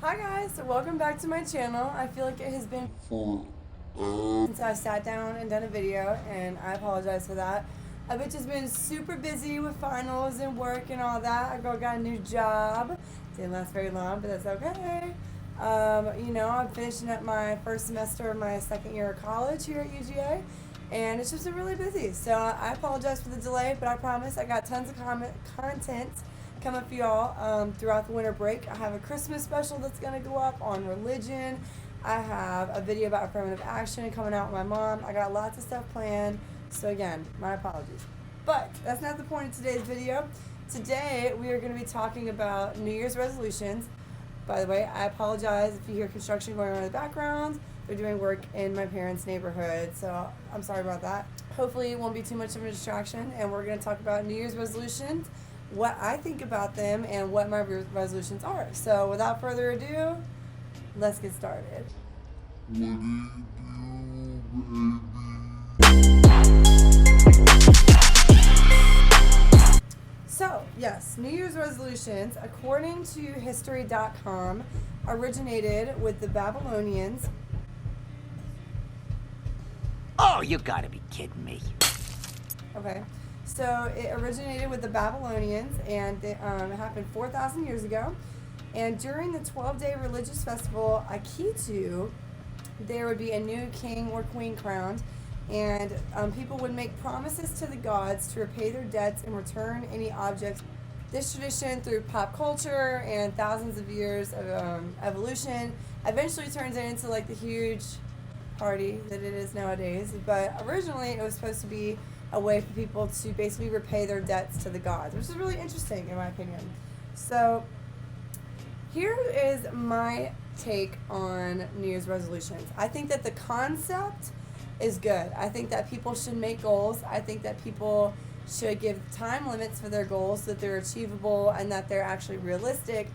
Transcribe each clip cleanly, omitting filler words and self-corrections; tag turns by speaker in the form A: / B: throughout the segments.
A: Hi guys, so welcome back to my channel. I feel like it has been since I sat down and done a video, and I apologize for that. I've just been super busy with finals and work and all that. I got a new job. Didn't last very long, but that's okay. I'm finishing up my first semester of my second year of college here at UGA, and it's just been really busy. So I apologize for the delay, but I promise I got tons of content coming for y'all throughout the winter break. I have a Christmas special that's going to go up on religion. I have a video about affirmative action coming out with my mom. I got lots of stuff planned. So again, my apologies. But that's not the point of today's video. Today we are going to be talking about New Year's resolutions. By the way, I apologize if you hear construction going on in the background. They're doing work in my parents' neighborhood, so I'm sorry about that. Hopefully it won't be too much of a distraction, and we're going to talk about New Year's resolutions, what I think about them, and what my resolutions are. So without further ado, let's get started. So, yes, New Year's resolutions, according to history.com, originated with the Babylonians.
B: Oh, you gotta be kidding me.
A: Okay, so it originated with the Babylonians, and it happened 4,000 years ago. And during the 12-day religious festival, Akitu, there would be a new king or queen crowned, and people would make promises to the gods to repay their debts and return any objects. This tradition, through pop culture and thousands of years of evolution, eventually turns it into like the huge party that it is nowadays. But originally it was supposed to be a way for people to basically repay their debts to the gods, which is really interesting in my opinion. So here is my take on New Year's resolutions. I think that the concept is good. I think that people should make goals. I think that people should give time limits for their goals so that they're achievable and that they're actually realistic.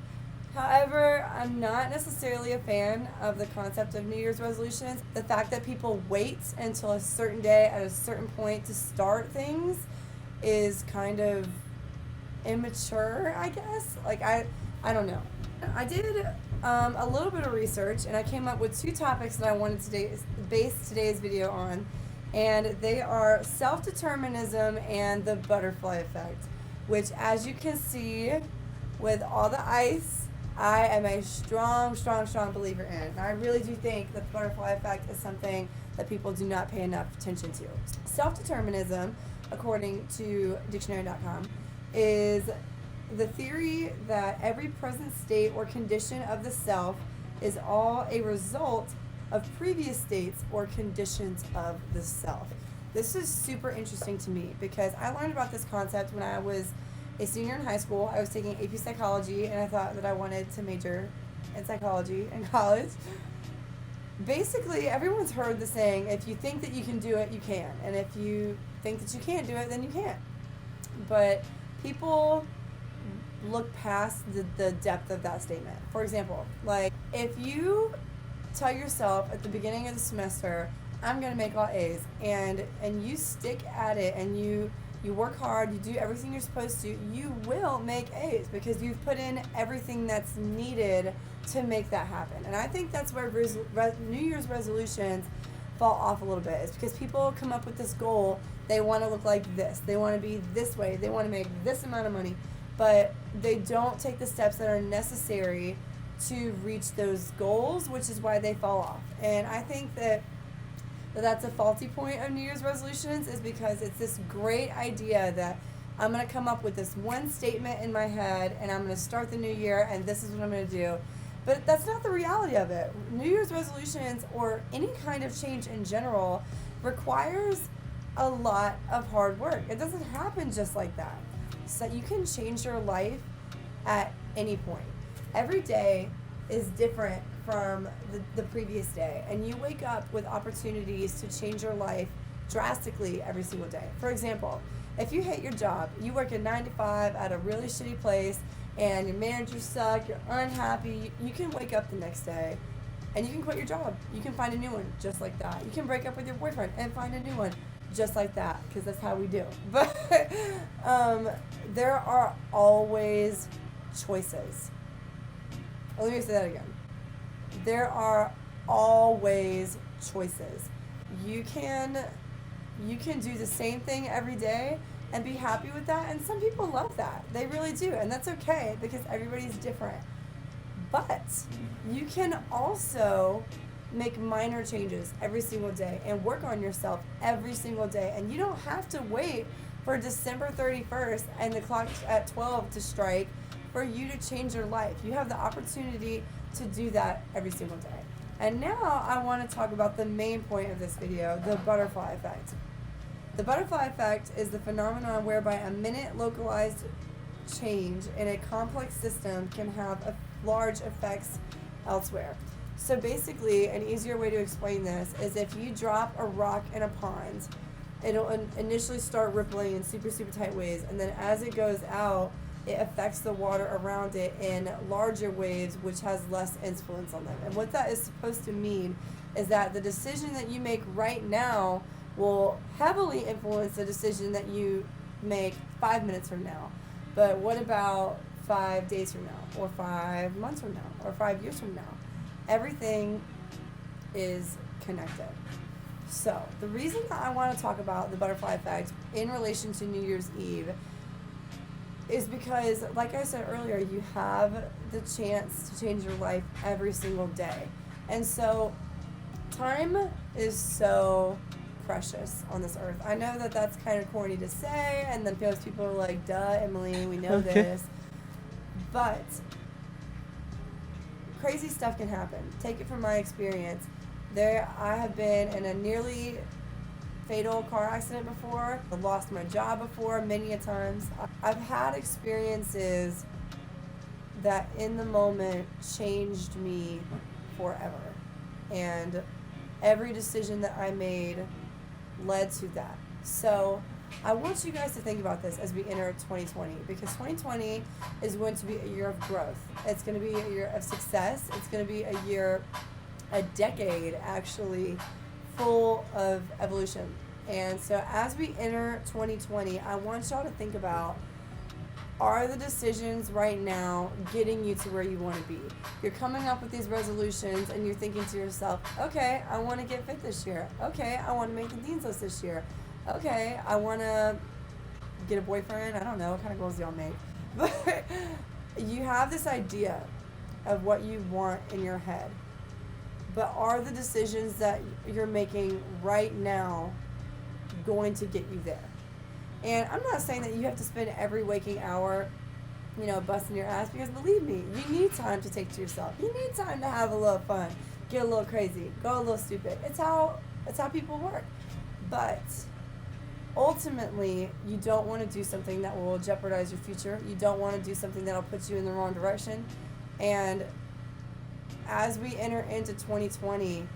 A: However, I'm not necessarily a fan of the concept of New Year's resolutions. The fact that people wait until a certain day at a certain point to start things is kind of immature, I guess. Like, I don't know. I did a little bit of research, and I came up with two topics that I wanted to base today's video on, and they are self-determinism and the butterfly effect, which, as you can see with all the ice, I am a strong believer in. And I really do think that the butterfly effect is something that people do not pay enough attention to. Self-determinism, according to dictionary.com, is the theory that every present state or condition of the self is all a result of previous states or conditions of the self. This is super interesting to me because I learned about this concept when I was a senior in high school. I was taking AP psychology, and I thought that I wanted to major in psychology in college. Basically, everyone's heard the saying, if you think that you can do it, you can. And if you think that you can't do it, then you can't. But people look past the depth of that statement. For example, like if you tell yourself at the beginning of the semester, I'm going to make all A's, and you stick at it, and you work hard, you do everything you're supposed to, you will make A's because you've put in everything that's needed to make that happen. And I think that's where New Year's resolutions fall off a little bit, is because people come up with this goal. They want to look like this, they want to be this way, they want to make this amount of money, but they don't take the steps that are necessary to reach those goals, which is why they fall off. And I think that that's a faulty point of New Year's resolutions, is because it's this great idea that I'm going to come up with this one statement in my head, and I'm going to start the new year, and this is what I'm going to do. But that's not the reality of it. New Year's resolutions, or any kind of change in general, requires a lot of hard work. It doesn't happen just like that. So you can change your life at any point. Every day is different from the previous day, and you wake up with opportunities to change your life drastically every single day. For example, if you hate your job, you work a 9 to 5 at a really shitty place, and your managers suck, you're unhappy, you can wake up the next day and you can quit your job. You can find a new one just like that. You can break up with your boyfriend and find a new one just like that, because that's how we do. But there are always choices. Let me say that again. there are always choices. You can do the same thing every day and be happy with that, and some people love that. They really do, and that's okay because everybody's different. But you can also make minor changes every single day and work on yourself every single day, and you don't have to wait for December 31st and the clock at 12 to strike for you to change your life. You have the opportunity to do that every single day. And now I want to talk about the main point of this video, the butterfly effect. The butterfly effect is the phenomenon whereby a minute localized change in a complex system can have large effects elsewhere. So basically, an easier way to explain this is if you drop a rock in a pond, it'll initially start rippling in super, super tight waves, and then as it goes out, it affects the water around it in larger waves, which has less influence on them. And what that is supposed to mean is that the decision that you make right now will heavily influence the decision that you make 5 minutes from now. But what about 5 days from now, or 5 months from now, or 5 years from now? Everything is connected. So the reason that I want to talk about the butterfly effect in relation to New Year's Eve is because, like I said earlier, you have the chance to change your life every single day. And so time is so precious on this earth. I know that that's kind of corny to say, and then most people are like, duh, Emily, we know this. But crazy stuff can happen. Take it from my experience. I have been in a nearly fatal car accident before. I've lost my job before many a times. I've had experiences that in the moment changed me forever. And every decision that I made led to that. So I want you guys to think about this as we enter 2020, because 2020 is going to be a year of growth. It's going to be a year of success. It's going to be a decade actually, full of evolution. And so as we enter 2020, I want y'all to think about, are the decisions right now getting you to where you want to be? You're coming up with these resolutions and you're thinking to yourself, okay, I want to get fit this year. Okay, I want to make the Dean's List this year. Okay, I want to get a boyfriend. I don't know, what kind of goals do y'all make? But you have this idea of what you want in your head. But are the decisions that you're making right now going to get you there? And I'm not saying that you have to spend every waking hour, busting your ass, because believe me, you need time to take to yourself. You need time to have a little fun, get a little crazy, go a little stupid. It's how people work. But ultimately, you don't want to do something that will jeopardize your future. You don't want to do something that'll put you in the wrong direction. And as we enter into 2020,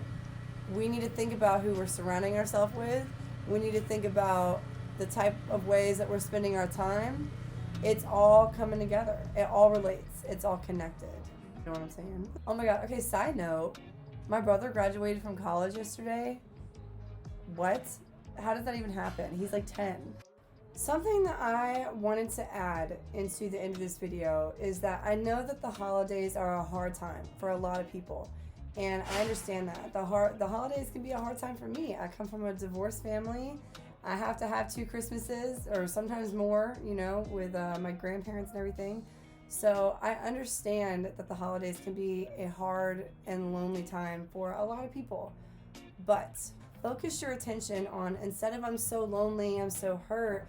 A: we need to think about who we're surrounding ourselves with. We need to think about the type of ways that we're spending our time. It's all coming together. It all relates. It's all connected. You know what I'm saying? Oh my God. Okay, side note. My brother graduated from college yesterday. What? How did that even happen? He's like 10. Something that I wanted to add into the end of this video is that I know that the holidays are a hard time for a lot of people. And I understand that. The holidays can be a hard time for me. I come from a divorced family. I have to have 2 Christmases, or sometimes more, with my grandparents and everything. So I understand that the holidays can be a hard and lonely time for a lot of people. But focus your attention on, instead of I'm so lonely, I'm so hurt,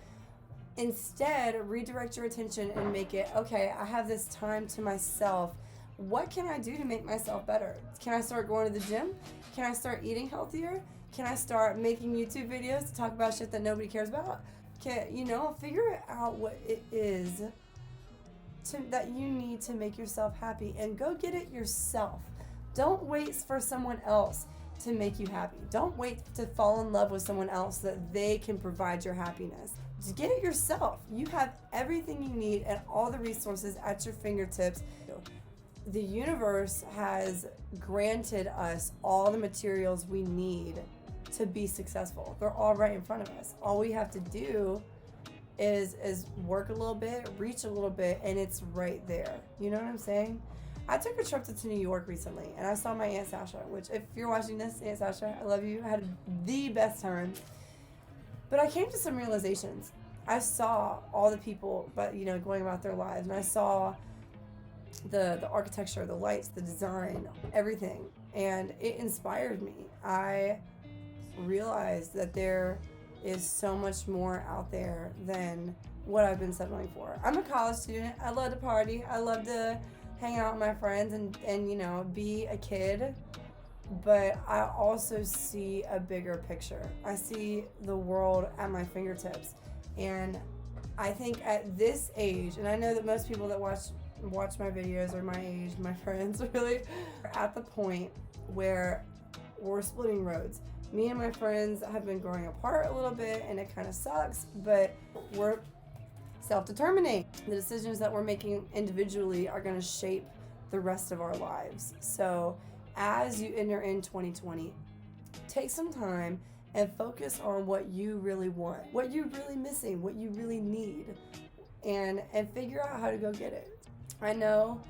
A: instead redirect your attention and make it, okay, I have this time to myself. What can I do to make myself better? Can I start going to the gym? Can I start eating healthier? Can I start making YouTube videos to talk about shit that nobody cares about? Figure out what it is that you need to make yourself happy, and go get it yourself. Don't wait for someone else to make you happy. Don't wait to fall in love with someone else so that they can provide your happiness. Just get it yourself. You have everything you need and all the resources at your fingertips. The universe has granted us all the materials we need to be successful. They're all right in front of us. All we have to do is work a little bit, reach a little bit, and it's right there. You know what I'm saying? I took a trip to New York recently, and I saw my Aunt Sasha, which, if you're watching this, Aunt Sasha, I love you. I had the best time. But I came to some realizations. I saw all the people, but going about their lives, and I saw the architecture, the lights, the design, everything, and it inspired me. I realized that there is so much more out there than what I've been settling for. I'm a college student. I love to party. I love to hang out with my friends and be a kid. But I also see a bigger picture. I see the world at my fingertips. And I think at this age, and I know that most people that watch my videos are my age, my friends really, are at the point where we're splitting roads. Me and my friends have been growing apart a little bit, and it kind of sucks, but we're self-determining. The decisions that we're making individually are going to shape the rest of our lives. So as you enter in 2020, take some time and focus on what you really want, what you're really missing, what you really need, and figure out how to go get it. I know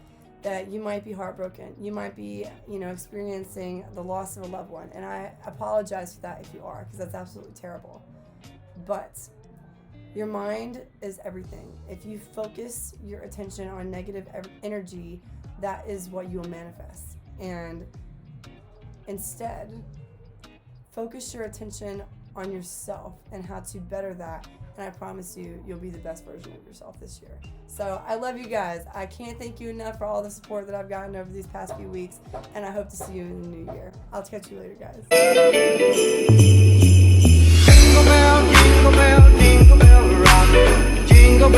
A: that you might be heartbroken. You might be, experiencing the loss of a loved one, and I apologize for that if you are, because that's absolutely terrible. But your mind is everything. If you focus your attention on negative energy, that is what you will manifest. And instead, focus your attention on yourself and how to better that. And I promise you, you'll be the best version of yourself this year. So I love you guys. I can't thank you enough for all the support that I've gotten over these past few weeks. And I hope to see you in the new year. I'll catch you later, guys.